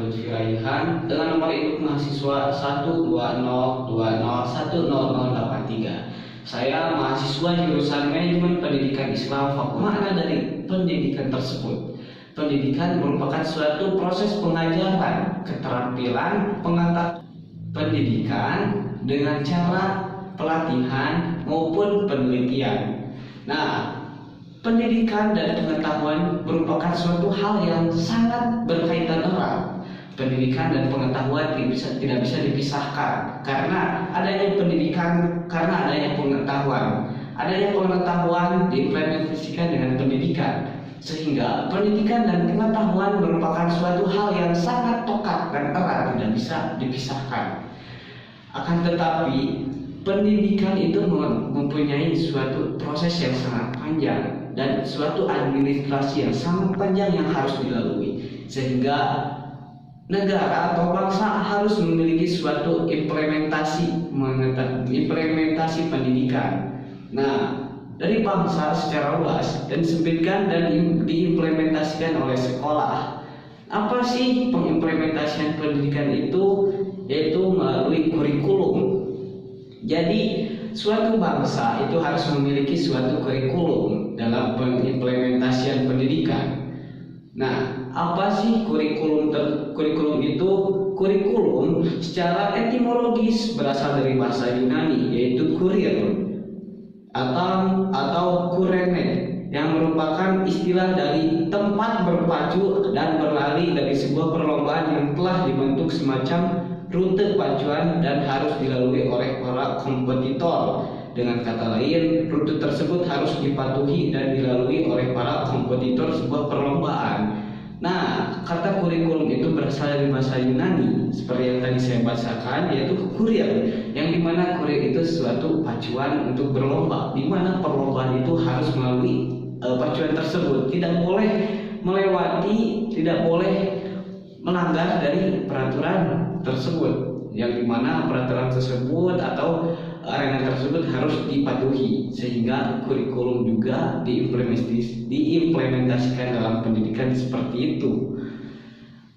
Lutfi Raihan dengan nomor induk mahasiswa 12020100083. Saya mahasiswa jurusan Manajemen Pendidikan Islam. Makna dari pendidikan tersebut, pendidikan merupakan suatu proses pengajaran, keterampilan, pengetahuan pendidikan dengan cara pelatihan maupun penelitian. Nah, pendidikan dan pengetahuan merupakan suatu hal yang sangat berkaitan erat. Pendidikan dan pengetahuan tidak bisa dipisahkan karena adanya pendidikan, karena adanya pengetahuan. Adanya pengetahuan diimplementasikan dengan pendidikan, sehingga pendidikan dan pengetahuan merupakan suatu hal yang sangat tokat dan erat, tidak bisa dipisahkan. Akan tetapi pendidikan itu mempunyai suatu proses yang sangat panjang dan suatu administrasi yang sangat panjang yang harus dilalui, sehingga negara atau bangsa harus memiliki suatu implementasi pendidikan. Nah, dari bangsa secara luas dan disebutkan dan diimplementasikan oleh sekolah. Apa sih pengimplementasian pendidikan itu? Yaitu melalui kurikulum. Jadi suatu bangsa itu harus memiliki suatu kurikulum dalam pengimplementasian pendidikan. Nah, apa sih kurikulum? Kurikulum itu, kurikulum secara etimologis berasal dari bahasa Yunani, yaitu kurir atau kurene, yang merupakan istilah dari tempat berpacu dan berlari dari sebuah perlombaan yang telah dibentuk semacam rute pacuan dan harus dilalui oleh para kompetitor. Dengan kata lain, rute tersebut harus dipatuhi dan dilalui oleh para kompetitor sebuah perlombaan. Nah, kata kurikulum itu berasal dari bahasa Yunani, seperti yang tadi saya bacakan, yaitu kurir, yang dimana kurir itu suatu pacuan untuk berlomba, dimana perlombaan itu harus melalui pacuan tersebut, tidak boleh melewati, tidak boleh melanggar dari peraturan tersebut, yang dimana peraturan tersebut atau arena tersebut harus dipatuhi, sehingga kurikulum juga diimplementasikan dalam pendidikan seperti itu.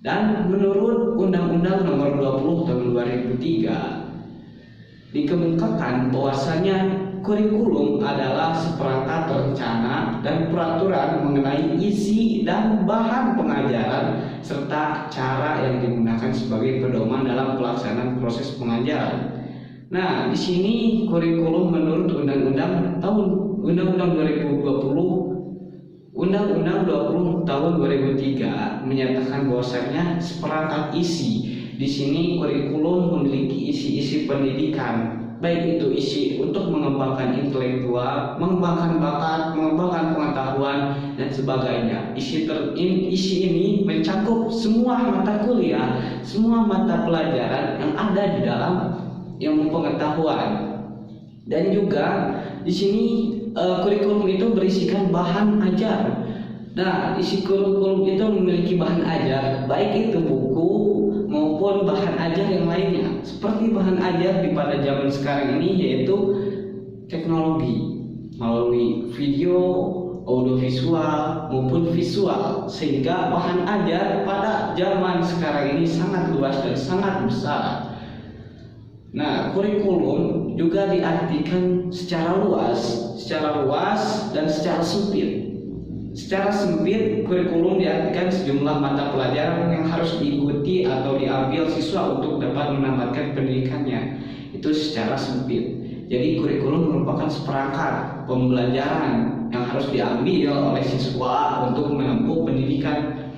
Dan menurut Undang-Undang Nomor 20 Tahun 2003 dikemukakan bahwasanya kurikulum adalah seperangkat rencana dan peraturan mengenai isi dan bahan pengajaran serta cara yang digunakan sebagai pedoman dalam pelaksanaan proses pengajaran. Nah, di sini kurikulum menurut Undang-Undang 20 tahun 2003 menyatakan bahwasanya seperangkat isi. Di sini kurikulum memiliki isi-isi pendidikan, baik itu isi untuk mengembangkan intelektual, mengembangkan bakat, mengembangkan pengetahuan dan sebagainya. Isi ini mencakup semua mata kuliah, semua mata pelajaran yang ada di dalam ilmu pengetahuan. Dan juga di sini kurikulum itu berisikan bahan ajar. Nah, isi kurikulum itu memiliki bahan ajar, baik itu buku maupun bahan ajar yang lainnya. Seperti bahan ajar di pada zaman sekarang ini yaitu teknologi melalui video, audiovisual maupun visual, sehingga bahan ajar pada zaman sekarang ini sangat luas dan sangat besar. Nah, kurikulum juga diartikan secara luas dan secara sempit. Secara sempit, kurikulum diartikan sejumlah mata pelajaran yang harus diikuti atau diambil siswa untuk dapat menambahkan pendidikannya. Itu secara sempit. Jadi kurikulum merupakan seperangkat pembelajaran yang harus diambil oleh siswa untuk menempuh pendidikan.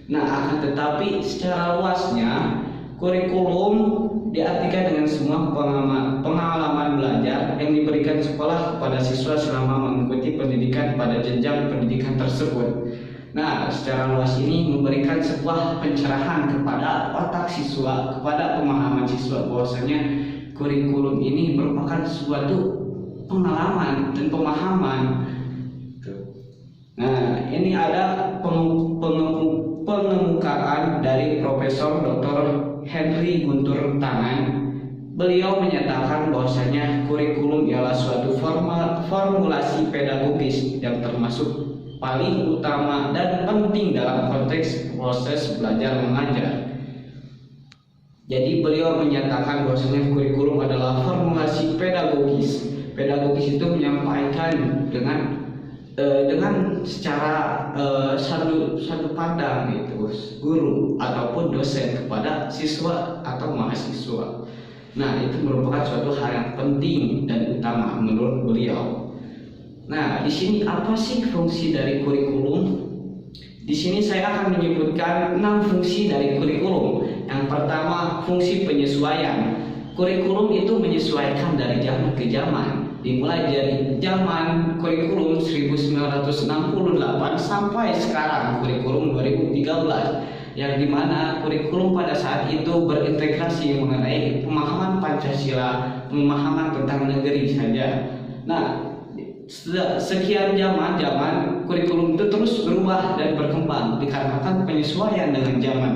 Nah, akan tetapi secara luasnya, kurikulum diartikan dengan semua pengalaman belajar yang diberikan sekolah kepada siswa selama mengikuti pendidikan pada jenjang pendidikan tersebut. Nah, secara luas ini memberikan sebuah pencerahan kepada otak siswa, kepada pemahaman siswa bahwasanya kurikulum ini merupakan suatu pengalaman dan pemahaman. Nah, ini ada pengemukaan dari Profesor Dr. Henry Guntur Tangan. Beliau menyatakan bahwasanya kurikulum ialah suatu formulasi pedagogis yang termasuk paling utama dan penting dalam konteks proses belajar mengajar. Jadi beliau menyatakan bahwasanya kurikulum adalah formulasi pedagogis. Pedagogis itu menyampaikan dengan secara satu pandang itu guru ataupun dosen kepada siswa atau mahasiswa. Nah, itu merupakan suatu hal yang penting dan utama menurut beliau. Nah, di sini apa sih fungsi dari kurikulum? Di sini saya akan menyebutkan 6 fungsi dari kurikulum. Yang pertama, fungsi penyesuaian. Kurikulum itu menyesuaikan dari zaman ke zaman. Dimulai dari zaman kurikulum 1968 sampai sekarang kurikulum 2013, yang dimana kurikulum pada saat itu berintegrasi mengenai pemahaman Pancasila, pemahaman tentang negeri saja. Nah, sekian zaman kurikulum itu terus berubah dan berkembang dikarenakan penyesuaian dengan zaman.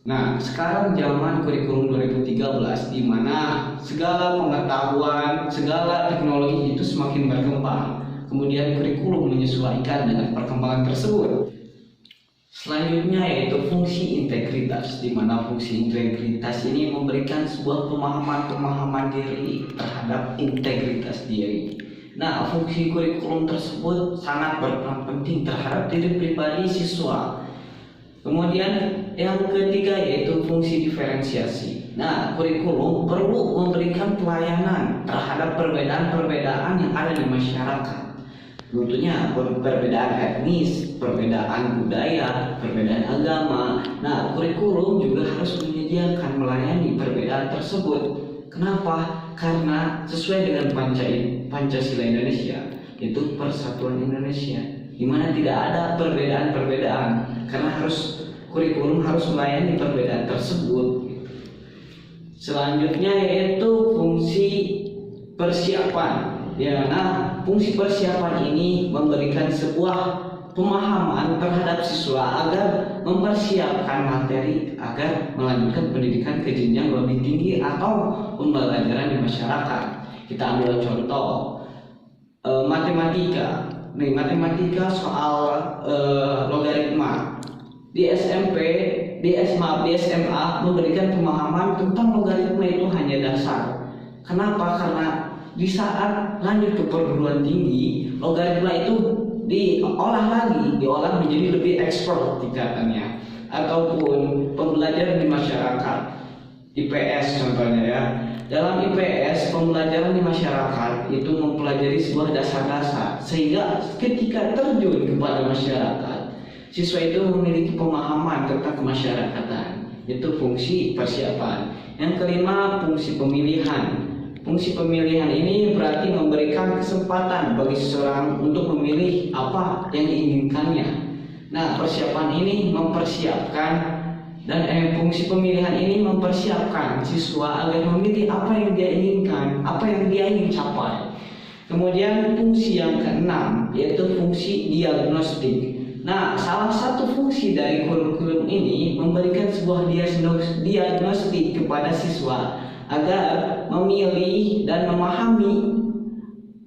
Nah, sekarang zaman kurikulum 2013 di mana segala pengetahuan, segala teknologi itu semakin berkembang. Kemudian kurikulum menyesuaikan dengan perkembangan tersebut. Selanjutnya yaitu fungsi integritas, di mana fungsi integritas ini memberikan sebuah pemahaman diri terhadap integritas diri. Nah, fungsi kurikulum tersebut sangat berperan penting terhadap diri pribadi siswa. Kemudian yang ketiga yaitu fungsi diferensiasi. Nah, kurikulum perlu memberikan pelayanan terhadap perbedaan-perbedaan yang ada di masyarakat. Tentunya perbedaan etnis, perbedaan budaya, perbedaan agama. Nah, kurikulum juga harus menyediakan melayani perbedaan tersebut. Kenapa? Karena sesuai dengan Pancasila Indonesia, yaitu Persatuan Indonesia, di mana tidak ada perbedaan-perbedaan. Karena kurikulum harus melayani perbedaan tersebut. Selanjutnya yaitu fungsi persiapan. Ya, nah, fungsi persiapan ini memberikan sebuah pemahaman terhadap siswa agar mempersiapkan materi agar melanjutkan pendidikan ke jenjang lebih tinggi atau pembelajaran di masyarakat. Kita ambil contoh matematika. Nih, matematika soal logaritma. Di SMP, di SMA memberikan pemahaman tentang logaritma itu hanya dasar. Kenapa? Karena di saat lanjut ke perguruan tinggi, logaritma itu diolah menjadi lebih expert tingkatannya. Ataupun pembelajaran di masyarakat, IPS contohnya ya. Dalam IPS, pembelajaran di masyarakat itu mempelajari sebuah dasar-dasar, sehingga ketika terjun kepada masyarakat, siswa itu memiliki pemahaman tentang kemasyarakatan. Itu fungsi persiapan. Yang kelima, fungsi pemilihan. Fungsi pemilihan ini berarti memberikan kesempatan bagi seseorang untuk memilih apa yang diinginkannya. Nah, persiapan ini fungsi pemilihan ini mempersiapkan siswa agar memilih apa yang dia inginkan, apa yang dia ingin capai. Kemudian fungsi yang keenam yaitu fungsi diagnostik. Nah, salah satu fungsi dari kurikulum ini memberikan sebuah diagnostik kepada siswa agar memilih dan memahami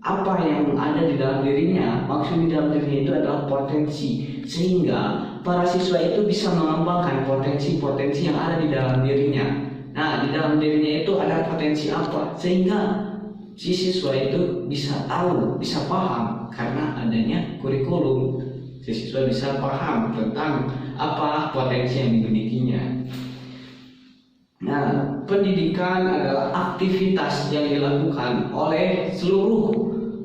apa yang ada di dalam dirinya. Maksud di dalam dirinya itu adalah potensi, sehingga para siswa itu bisa mengembangkan potensi-potensi yang ada di dalam dirinya. Nah, di dalam dirinya itu ada potensi apa, sehingga si siswa itu bisa tahu, bisa paham karena adanya kurikulum. Si siswa bisa paham tentang apa potensi yang dimilikinya. Nah, pendidikan adalah aktivitas yang dilakukan oleh seluruh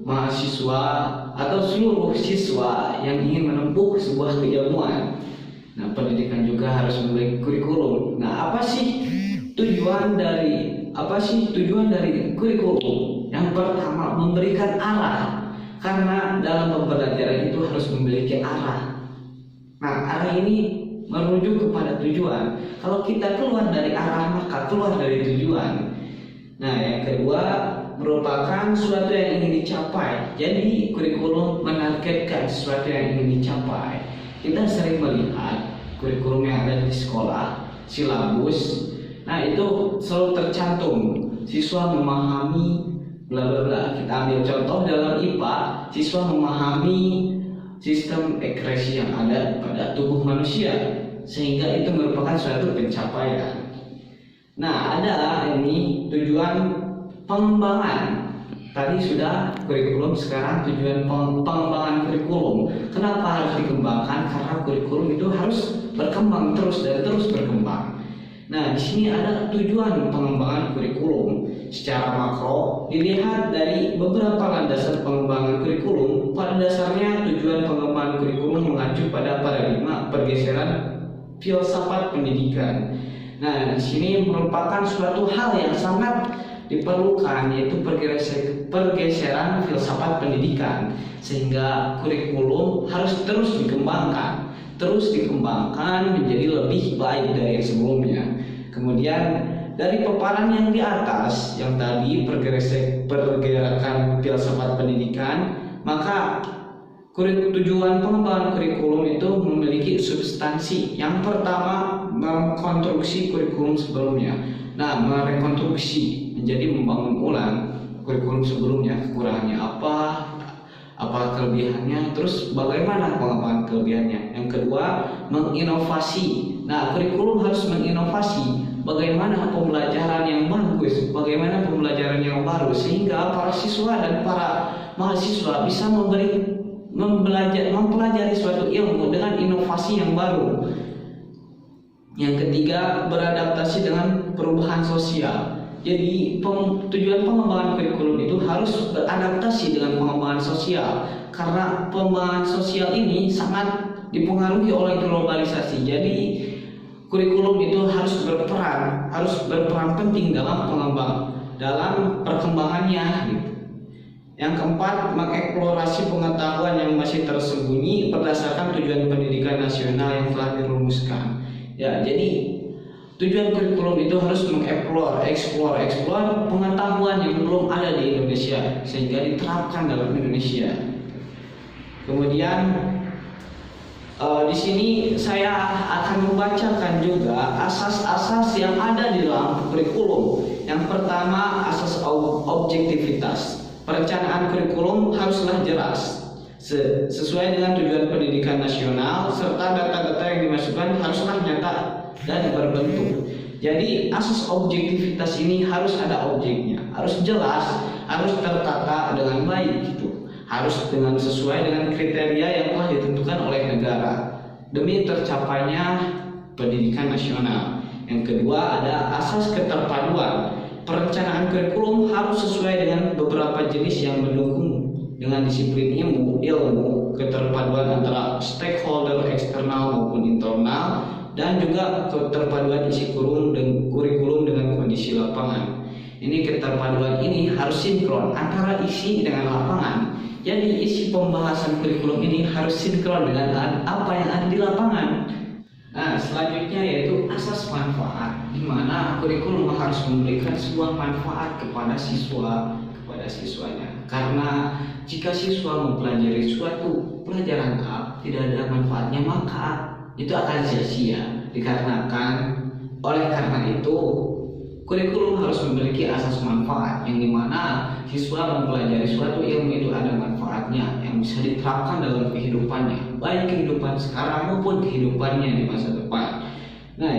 mahasiswa atau seluruh siswa yang ingin menempuh sebuah keilmuan. Nah, pendidikan juga harus memiliki kurikulum. Nah, apa sih tujuan dari kurikulum? Yang pertama, memberikan arah. Karena dalam pembelajaran itu harus memiliki arah. Nah, arah ini menuju kepada tujuan. Kalau kita keluar dari arah, maka keluar dari tujuan. Nah, yang kedua merupakan sesuatu yang ingin dicapai. Jadi kurikulum menargetkan sesuatu yang ingin dicapai. Kita sering melihat kurikulum yang ada di sekolah, silabus. Nah, itu selalu tercantum siswa memahami bla bla bla. Kita ambil contoh dalam IPA, siswa memahami sistem ekskresi yang ada pada tubuh manusia, sehingga itu merupakan suatu pencapaian. Nah, ada ini tujuan pengembangan. Tadi sudah kurikulum, sekarang tujuan pengembangan kurikulum. Kenapa harus dikembangkan? Karena kurikulum itu harus berkembang terus dan terus berkembang. Nah, di sini ada tujuan pengembangan kurikulum. Secara makro dilihat dari beberapa landasan pengembangan kurikulum. Pada dasarnya tujuan pengembangan kurikulum mengacu pada paradigma pergeseran filsafat pendidikan. Nah, di sini merupakan suatu hal yang sangat diperlukan, yaitu pergeseran filsafat pendidikan, sehingga kurikulum harus terus dikembangkan menjadi lebih baik dari sebelumnya. Kemudian dari paparan yang di atas yang tadi pergerakan filsafat pendidikan, maka tujuan pengembangan kurikulum itu memiliki substansi. Yang pertama, mengkonstruksi kurikulum sebelumnya. Nah, merekonstruksi menjadi membangun ulang kurikulum sebelumnya, kekurangannya apa kelebihannya, terus bagaimana pengembangan kelebihannya. Yang kedua, menginovasi. Nah, kurikulum harus menginovasi bagaimana pembelajaran yang bagus, bagaimana pembelajaran yang baru, sehingga para siswa dan para mahasiswa bisa mempelajari suatu ilmu dengan inovasi yang baru. Yang ketiga, beradaptasi dengan perubahan sosial. Jadi tujuan pengembangan kurikulum itu harus beradaptasi dengan pengembangan sosial, karena pengembangan sosial ini sangat dipengaruhi oleh globalisasi. Jadi kurikulum itu harus berperan penting dalam perkembangannya gitu. Yang keempat, mengeksplorasi pengetahuan yang masih tersembunyi berdasarkan tujuan pendidikan nasional yang telah dirumuskan. Ya, jadi tujuan kurikulum itu harus mengeksplor pengetahuan yang belum ada di Indonesia sehingga diterapkan dalam Indonesia. Kemudian di sini saya akan membacakan juga asas-asas yang ada di dalam kurikulum. Yang pertama, asas objektivitas. Perencanaan kurikulum haruslah jelas, sesuai dengan tujuan pendidikan nasional, serta data-data yang dimasukkan haruslah nyata dan berbentuk. Jadi asas objektivitas ini harus ada objeknya, harus jelas, harus tertata dengan baik gitu, harus sesuai dengan kriteria yang telah ditentukan oleh negara demi tercapainya pendidikan nasional. Yang kedua, ada asas keterpaduan. Perencanaan kurikulum harus sesuai dengan beberapa jenis yang mendukung dengan disiplin ilmu, keterpaduan antara stakeholder eksternal maupun internal, dan juga keterpaduan isi kurikulum dengan kondisi lapangan. Ini keterpaduan ini harus sinkron antara isi dengan lapangan. Jadi isi pembahasan kurikulum ini harus sinkron dengan apa yang ada di lapangan. Nah, selanjutnya yaitu asas manfaat, di mana kurikulum harus memberikan sebuah manfaat kepada siswanya. Karena jika siswa mempelajari suatu pelajaran A tidak ada manfaatnya, maka itu akan sia-sia. Oleh karena itu, kurikulum harus memiliki asas manfaat, yang dimana siswa mempelajari suatu ilmu itu ada manfaatnya yang bisa diterapkan dalam kehidupannya, baik kehidupan sekarang maupun kehidupannya di masa depan. Nah,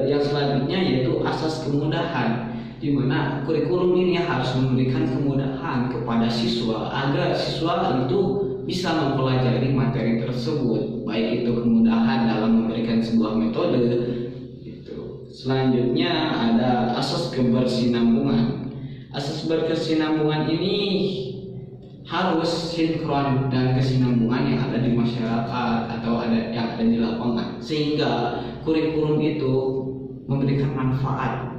yang selanjutnya yaitu asas kemudahan, di mana kurikulum ini harus memberikan kemudahan kepada siswa agar siswa itu bisa mempelajari materi tersebut, baik itu kemudahan dalam memberikan sebuah metode. Selanjutnya ada asas kebersinambungan. Asas berkesinambungan ini harus sinkron dan kesinambungan yang ada di masyarakat atau yang ada di lapangan, sehingga kurikulum itu memberikan manfaat.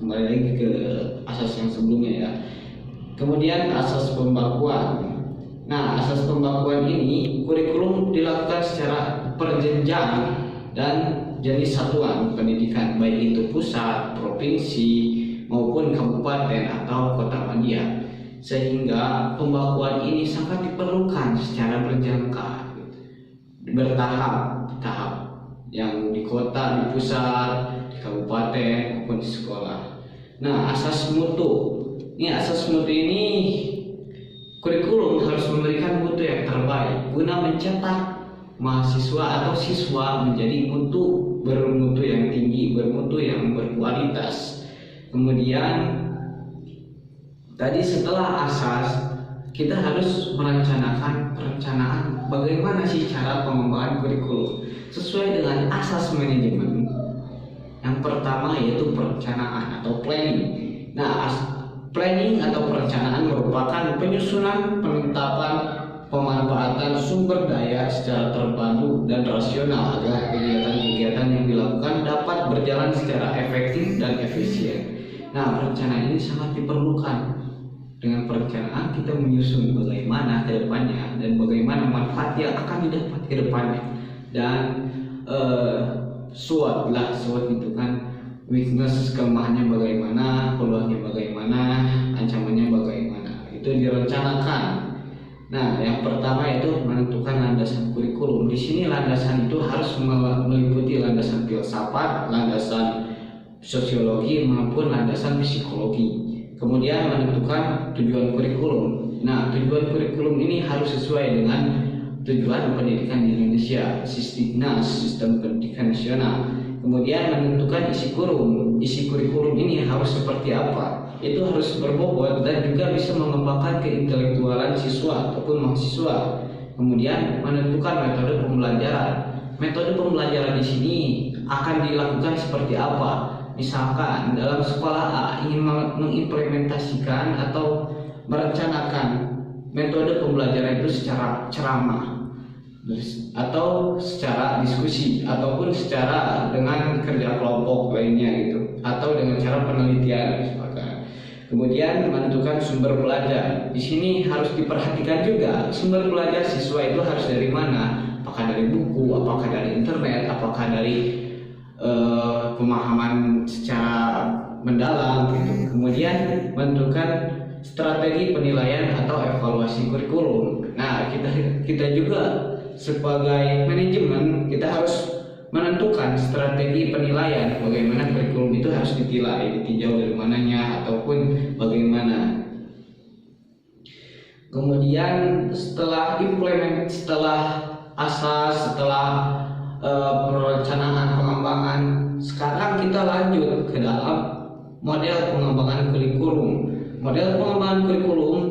Kembali lagi ke asas yang sebelumnya ya. Kemudian asas pembakuan. Nah, asas pembakuan ini kurikulum dilakukan secara berjenjang dan jenis satuan pendidikan, baik itu pusat, provinsi, maupun kabupaten atau kota madya, sehingga pembakuan ini sangat diperlukan secara berjangka, bertahap, yang di kota, di pusat, di kabupaten, maupun di sekolah. Nah, asas mutu. Asas mutu ini kurikulum harus memberikan mutu yang terbaik guna mencetak mahasiswa atau siswa menjadi bermutu yang tinggi, bermutu, yang berkualitas. Kemudian tadi setelah asas, kita harus merencanakan perencanaan bagaimana sih cara pengembangan kurikulum sesuai dengan asas manajemen. Yang pertama yaitu perencanaan atau planning. Nah, planning atau perencanaan merupakan penyusunan, penetapan, pemanfaatan sumber daya secara terpadu dan rasional agar kegiatan-kegiatan yang dilakukan dapat berjalan secara efektif dan efisien. Nah, perencanaan ini sangat diperlukan. Dengan perencanaan kita menyusun bagaimana ke depannya dan bagaimana manfaat yang akan didapat ke depannya. Dan SWOT itu kan, weakness, kelemahannya bagaimana, peluangnya bagaimana, ancamannya bagaimana, itu direncanakan. Nah, yang pertama itu menentukan landasan kurikulum. Di sini landasan itu harus meliputi landasan filsafat, landasan sosiologi maupun landasan psikologi. Kemudian menentukan tujuan kurikulum. Nah, tujuan kurikulum ini harus sesuai dengan tujuan pendidikan di Indonesia, Sisdiknas, Sistem Pendidikan Nasional. Kemudian menentukan isi kurikulum ini harus seperti apa. Itu harus berbobot dan juga bisa mengembangkan keintelektualan siswa ataupun mahasiswa. Kemudian menentukan metode pembelajaran. Metode pembelajaran di sini akan dilakukan seperti apa? Misalkan dalam sekolah A ingin mengimplementasikan atau merencanakan metode pembelajaran itu secara ceramah atau secara diskusi ataupun secara dengan kerja kelompok lainnya gitu, atau dengan cara penelitian misalkan. Kemudian menentukan sumber belajar. Di sini harus diperhatikan juga sumber belajar siswa itu harus dari mana? Apakah dari buku, apakah dari internet, apakah dari pemahaman secara mendalam gitu. Kemudian menentukan strategi penilaian atau evaluasi kurikulum. Nah, kita juga sebagai manajemen kita harus menentukan strategi penilaian, bagaimana kurikulum itu harus ditinjau dari mananya ataupun bagaimana. Kemudian setelah asas, setelah perencanaan pengembangan, sekarang kita lanjut ke dalam model pengembangan kurikulum. Model pengembangan kurikulum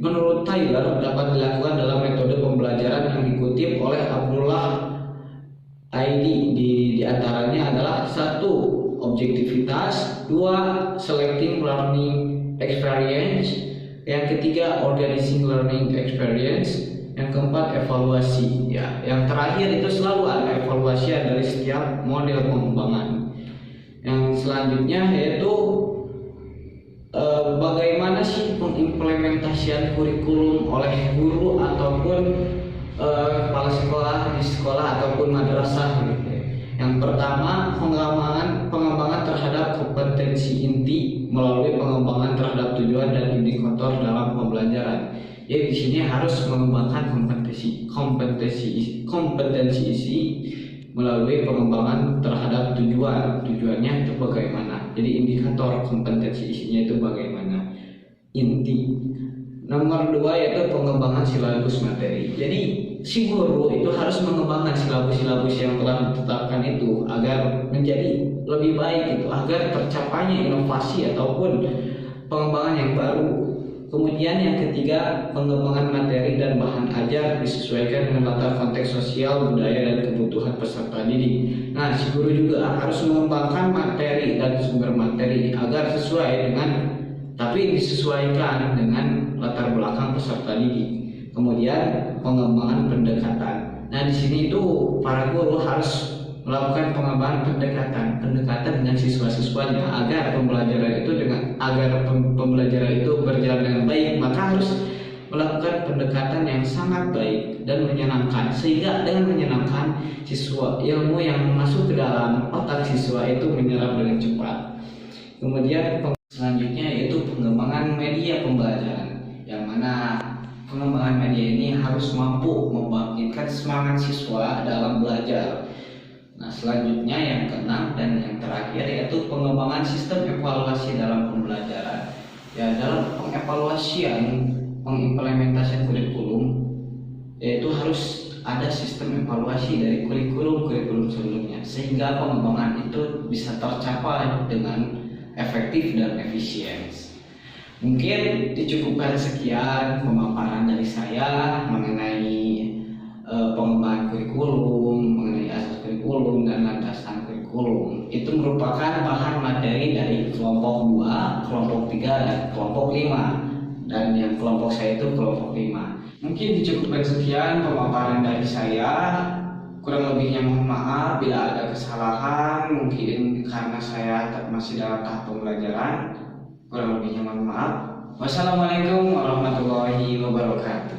menurut Tyler dapat dilakukan dalam metode pembelajaran yang dikutip oleh Abdullah ID. Di antaranya adalah 1. Objektivitas, 2. Selecting learning experience, yang ketiga organizing learning experience, yang keempat evaluasi. Ya, yang terakhir itu selalu ada evaluasi dari setiap model pengembangan. Yang selanjutnya yaitu bagaimana sih pengimplementasian kurikulum oleh guru ataupun kepala sekolah di sekolah ataupun madrasah gitu. Yang pertama, pengembangan terhadap kompetensi inti melalui pengembangan terhadap tujuan dan indikator dalam pembelajaran. Jadi di sini harus mengembangkan kompetensi isi melalui pengembangan terhadap tujuannya itu bagaimana. Jadi indikator kompetensi isinya itu bagaimana, inti. Nomor 2 yaitu pengembangan silabus materi. Jadi si guru itu harus mengembangkan silabus yang telah ditetapkan itu agar menjadi lebih baik itu, agar tercapainya inovasi ataupun pengembangan yang baru. Kemudian yang ketiga, pengembangan materi dan bahan ajar disesuaikan dengan latar konteks sosial, budaya, dan kebutuhan peserta didik. Nah, si guru juga harus mengembangkan materi dan sumber materi agar sesuai dengan, tapi disesuaikan dengan latar belakang peserta didik. Kemudian pengembangan pendekatan. Nah, di sini itu para guru harus melakukan pengembangan pendekatan dengan siswa-siswanya agar pembelajaran itu berjalan dengan baik, maka harus melakukan pendekatan yang sangat baik dan menyenangkan, sehingga dengan menyenangkan siswa, ilmu yang masuk ke dalam otak siswa itu menyerap dengan cepat. Kemudian selanjutnya yaitu pengembangan media pembelajaran, yang mana pengembangan media ini harus mampu membangkitkan semangat siswa dalam belajar. Nah, selanjutnya yang keenam dan yang terakhir yaitu pengembangan sistem evaluasi dalam pembelajaran. Ya, dalam pengevaluasian pengimplementasian kurikulum yaitu harus ada sistem evaluasi dari kurikulum sebelumnya sehingga pengembangan itu bisa tercapai dengan efektif dan efisien. Mungkin dicukupkan sekian pemaparan dari saya mengenai pengembangan kurikulum, mengenai asas kurikulum dan landasan kurikulum. Itu merupakan bahan materi dari kelompok 2, kelompok 3, dan kelompok 5. Dan yang kelompok saya itu kelompok 5. Mungkin dicukupkan sekian pemaparan dari saya. Kurang lebihnya mohon maaf bila ada kesalahan, mungkin karena saya masih dalam tahap pembelajaran. Kurang lebihnya mohon maaf. Wassalamualaikum warahmatullahi wabarakatuh.